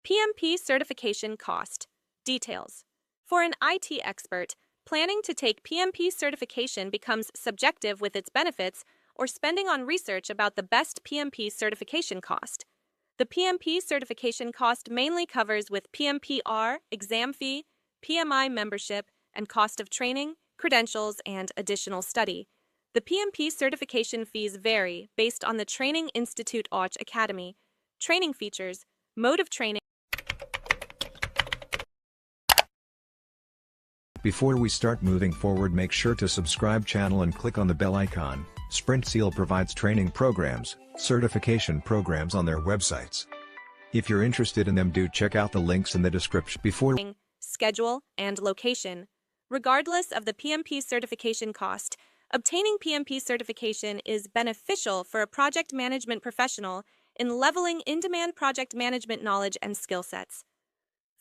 PMP certification cost. Details. For an IT expert, planning to take PMP certification becomes subjective with its benefits or spending on research about the best PMP certification cost. The PMP certification cost mainly covers with PMPR, exam fee, PMI membership, and cost of training, credentials, and additional study. The PMP certification fees vary based on the Training Institute Arch Academy, training features, mode of training. Before we start moving forward, make sure to subscribe channel and click on the bell icon. Sprint Seal provides training programs, certification programs on their websites. If you're interested in them, do check out the links in the description. Schedule and location. Regardless of the PMP certification cost, obtaining PMP certification is beneficial for a project management professional in leveling in-demand project management knowledge and skill sets.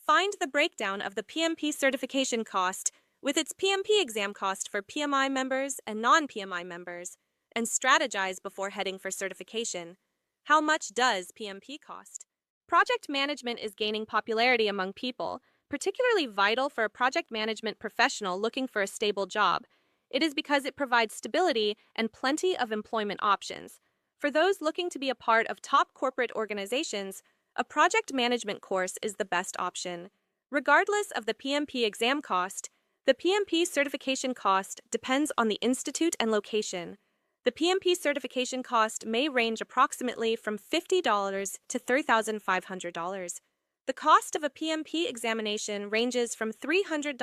Find the breakdown of the PMP certification cost with its PMP exam cost for PMI members and non-PMI members, and strategize before heading for certification. How much does PMP cost? Project management is gaining popularity among people, particularly vital for a project management professional looking for a stable job. It is because it provides stability and plenty of employment options. For those looking to be a part of top corporate organizations, a project management course is the best option. Regardless of the PMP exam cost, the PMP certification cost depends on the institute and location. The PMP certification cost may range approximately from $50 to $3,500. The cost of a PMP examination ranges from $300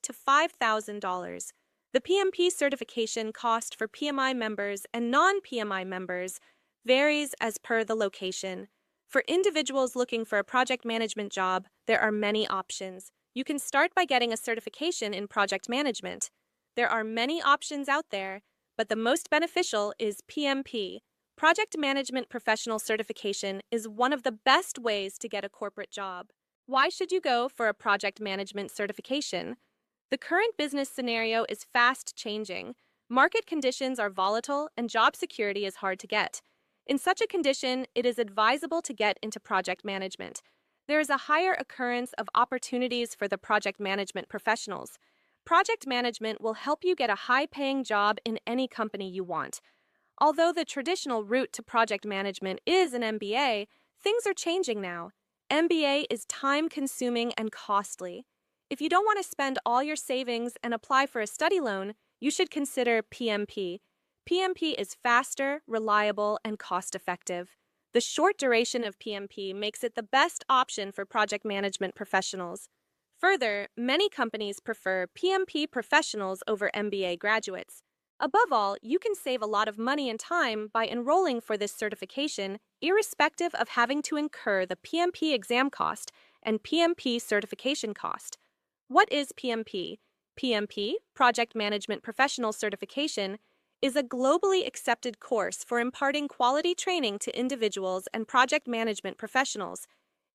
to $5,000. The PMP certification cost for PMI members and non-PMI members varies as per the location. For individuals looking for a project management job, there are many options. You can start by getting a certification in project management. There are many options out there, but the most beneficial is PMP. Project Management Professional Certification is one of the best ways to get a corporate job. Why should you go for a project management certification? The current business scenario is fast changing. Market conditions are volatile and job security is hard to get. In such a condition, it is advisable to get into project management. There is a higher occurrence of opportunities for the project management professionals. Project management will help you get a high-paying job in any company you want. Although the traditional route to project management is an MBA, things are changing now. MBA is time-consuming and costly. If you don't want to spend all your savings and apply for a study loan, you should consider PMP. PMP is faster, reliable, and cost-effective. The short duration of PMP makes it the best option for project management professionals. Further, many companies prefer PMP professionals over MBA graduates. Above all, you can save a lot of money and time by enrolling for this certification, irrespective of having to incur the PMP exam cost and PMP certification cost. What is PMP? PMP, Project Management Professional Certification, is a globally accepted course for imparting quality training to individuals and project management professionals.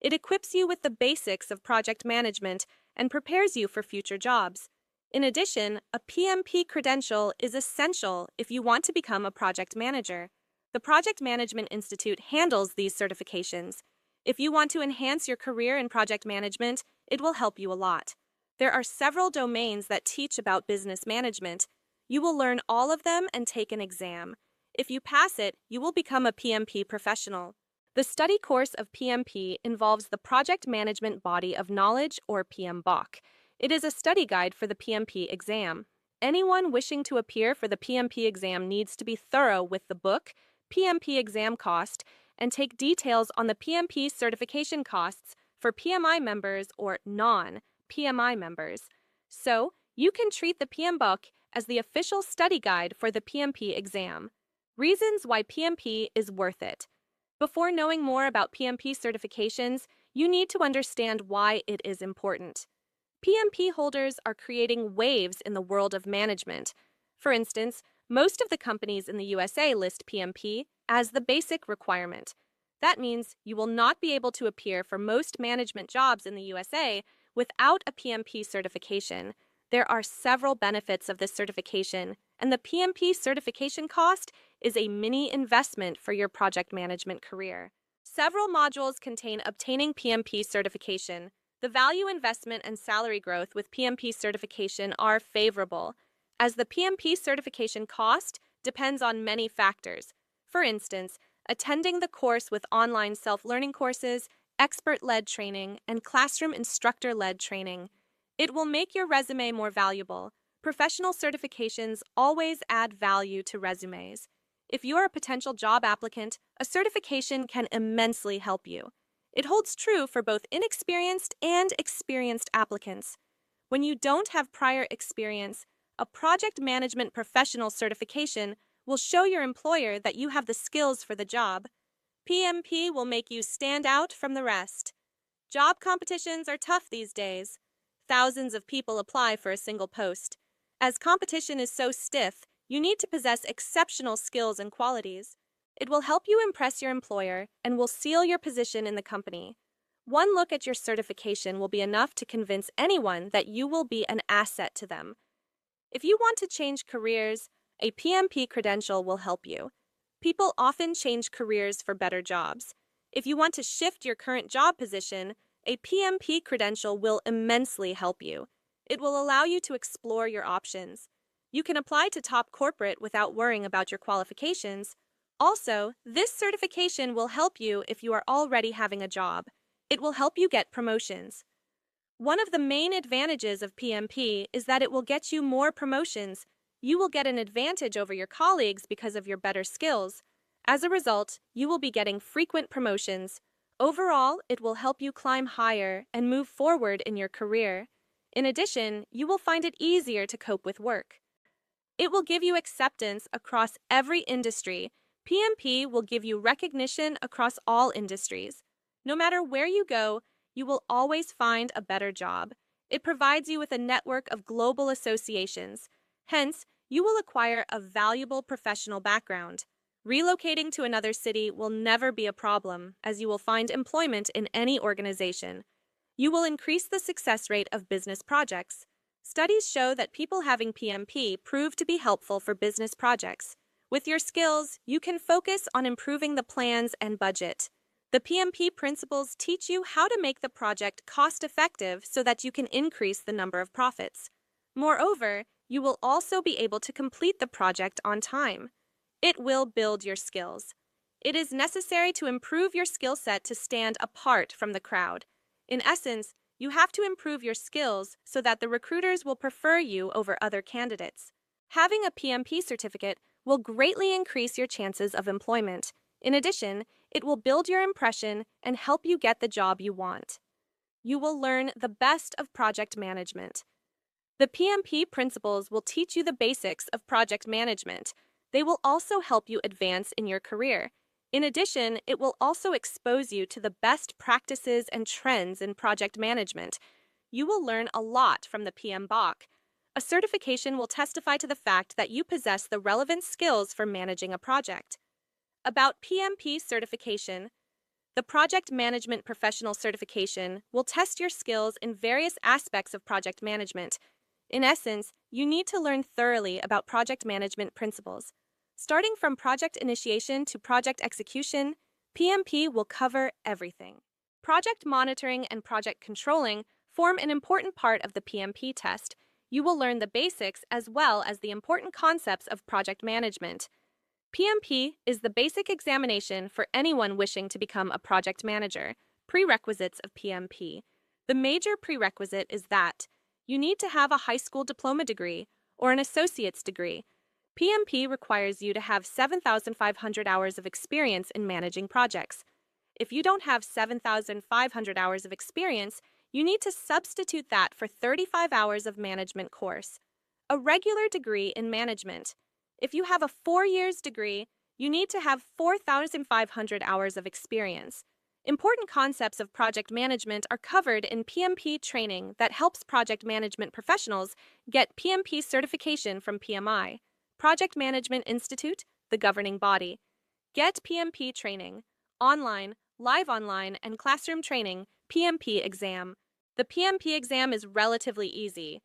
It equips you with the basics of project management and prepares you for future jobs. In addition, a PMP credential is essential if you want to become a project manager. The Project Management Institute handles these certifications. If you want to enhance your career in project management, it will help you a lot. There are several domains that teach about business management. You will learn all of them and take an exam. If you pass it, you will become a PMP professional. The study course of PMP involves the Project Management Body of Knowledge, or PMBOK. It is a study guide for the PMP exam. Anyone wishing to appear for the PMP exam needs to be thorough with the book, PMP exam cost, and take details on the PMP certification costs for PMI members or non-PMI members. So, you can treat the PMBOK as the official study guide for the PMP exam. Reasons why PMP is worth it. Before knowing more about PMP certifications, you need to understand why it is important. PMP holders are creating waves in the world of management. For instance, most of the companies in the USA list PMP as the basic requirement. That means you will not be able to appear for most management jobs in the USA without a PMP certification. There are several benefits of this certification, and the PMP certification cost is a mini investment for your project management career. Several modules contain obtaining PMP certification. The value investment and salary growth with PMP certification are favorable, as the PMP certification cost depends on many factors. For instance, attending the course with online self-learning courses, expert-led training, and classroom instructor-led training. It will make your resume more valuable. Professional certifications always add value to resumes. If you are a potential job applicant, a certification can immensely help you. It holds true for both inexperienced and experienced applicants. When you don't have prior experience, a project management professional certification will show your employer that you have the skills for the job. PMP will make you stand out from the rest. Job competitions are tough these days. Thousands of people apply for a single post. As competition is so stiff, you need to possess exceptional skills and qualities. It will help you impress your employer and will seal your position in the company. One look at your certification will be enough to convince anyone that you will be an asset to them. If you want to change careers, a PMP credential will help you. People often change careers for better jobs. If you want to shift your current job position, a PMP credential will immensely help you. It will allow you to explore your options. You can apply to top corporate without worrying about your qualifications. Also, this certification will help you if you are already having a job. It will help you get promotions. One of the main advantages of PMP is that it will get you more promotions. You will get an advantage over your colleagues because of your better skills. As a result, you will be getting frequent promotions. Overall, it will help you climb higher and move forward in your career. In addition, you will find it easier to cope with work. It will give you acceptance across every industry. PMP will give you recognition across all industries. No matter where you go, you will always find a better job. It provides you with a network of global associations. Hence, you will acquire a valuable professional background. Relocating to another city will never be a problem, as you will find employment in any organization. You will increase the success rate of business projects. Studies show that people having PMP prove to be helpful for business projects. With your skills, you can focus on improving the plans and budget. The PMP principles teach you how to make the project cost-effective so that you can increase the number of profits. Moreover, you will also be able to complete the project on time. It will build your skills. It is necessary to improve your skill set to stand apart from the crowd. In essence, you have to improve your skills so that the recruiters will prefer you over other candidates. Having a PMP certificate will greatly increase your chances of employment. In addition, it will build your impression and help you get the job you want. You will learn the best of project management. The PMP principles will teach you the basics of project management. They will also help you advance in your career. In addition, it will also expose you to the best practices and trends in project management. You will learn a lot from the PMBOK. A certification will testify to the fact that you possess the relevant skills for managing a project. About PMP certification, the Project Management Professional Certification will test your skills in various aspects of project management. In essence, you need to learn thoroughly about project management principles. Starting from project initiation to project execution, PMP will cover everything. Project monitoring and project controlling form an important part of the PMP test. You will learn the basics as well as the important concepts of project management. PMP is the basic examination for anyone wishing to become a project manager. Prerequisites of PMP. The major prerequisite is that you need to have a high school diploma degree or an associate's degree. PMP requires you to have 7,500 hours of experience in managing projects. If you don't have 7,500 hours of experience, you need to substitute that for 35 hours of management course. A regular degree in management. If you have a 4 years degree, you need to have 4,500 hours of experience. Important concepts of project management are covered in PMP training that helps project management professionals get PMP certification from PMI. Project Management Institute, the governing body. Get PMP training, online, live online, and classroom training, PMP exam. The PMP exam is relatively easy.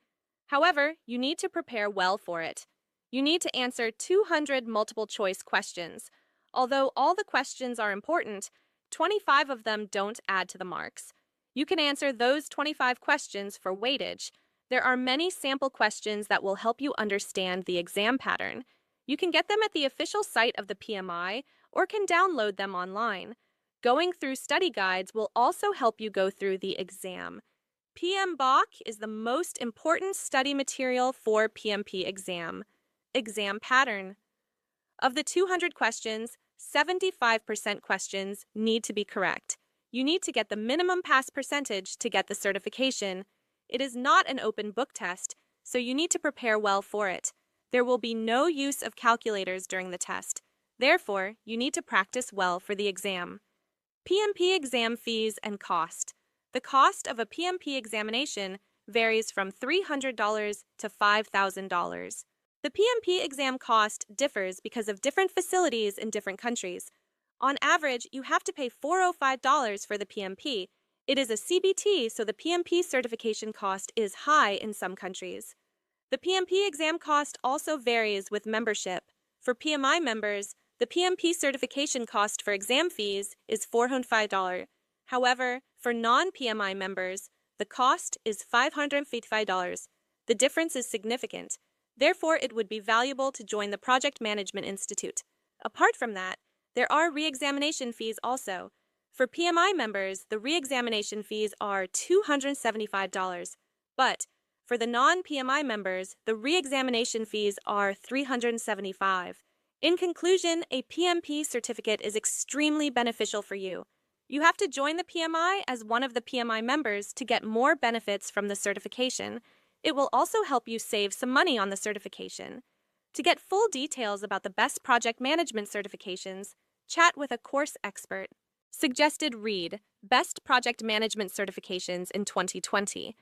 However, you need to prepare well for it. You need to answer 200 multiple choice questions. Although all the questions are important, 25 of them don't add to the marks. You can answer those 25 questions for weightage. There are many sample questions that will help you understand the exam pattern. You can get them at the official site of the PMI or can download them online. Going through study guides will also help you go through the exam. PMBOK is the most important study material for PMP exam. Exam pattern. Of the 200 questions, 75% questions need to be correct. You need to get the minimum pass percentage to get the certification. It is not an open book test, so you need to prepare well for it. There will be no use of calculators during the test. Therefore, you need to practice well for the exam. PMP exam fees and cost. The cost of a PMP examination varies from $300 to $5,000. The PMP exam cost differs because of different facilities in different countries. On average, you have to pay $405 for the PMP. It is a CBT, so the PMP certification cost is high in some countries. The PMP exam cost also varies with membership. For PMI members, the PMP certification cost for exam fees is $405. However, for non-PMI members, the cost is $555. The difference is significant. Therefore, it would be valuable to join the Project Management Institute. Apart from that, there are re-examination fees also. For PMI members, the re-examination fees are $275, but for the non-PMI members, the re-examination fees are $375. In conclusion, a PMP certificate is extremely beneficial for you. You have to join the PMI as one of the PMI members to get more benefits from the certification. It will also help you save some money on the certification. To get full details about the best project management certifications, chat with a course expert. Suggested read: Best Project Management Certifications in 2020.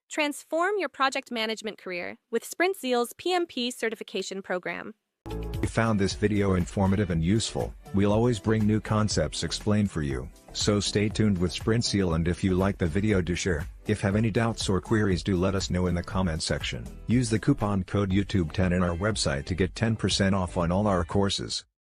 Transform your project management career with SprintZeal's PMP certification program. If you found this video informative and useful, we'll always bring new concepts explained for you, so stay tuned with SprintZeal, and if you like the video, do share. If have any doubts or queries, do let us know in the comment section. Use the coupon code YouTube10 in our website to get 10% off on all our courses.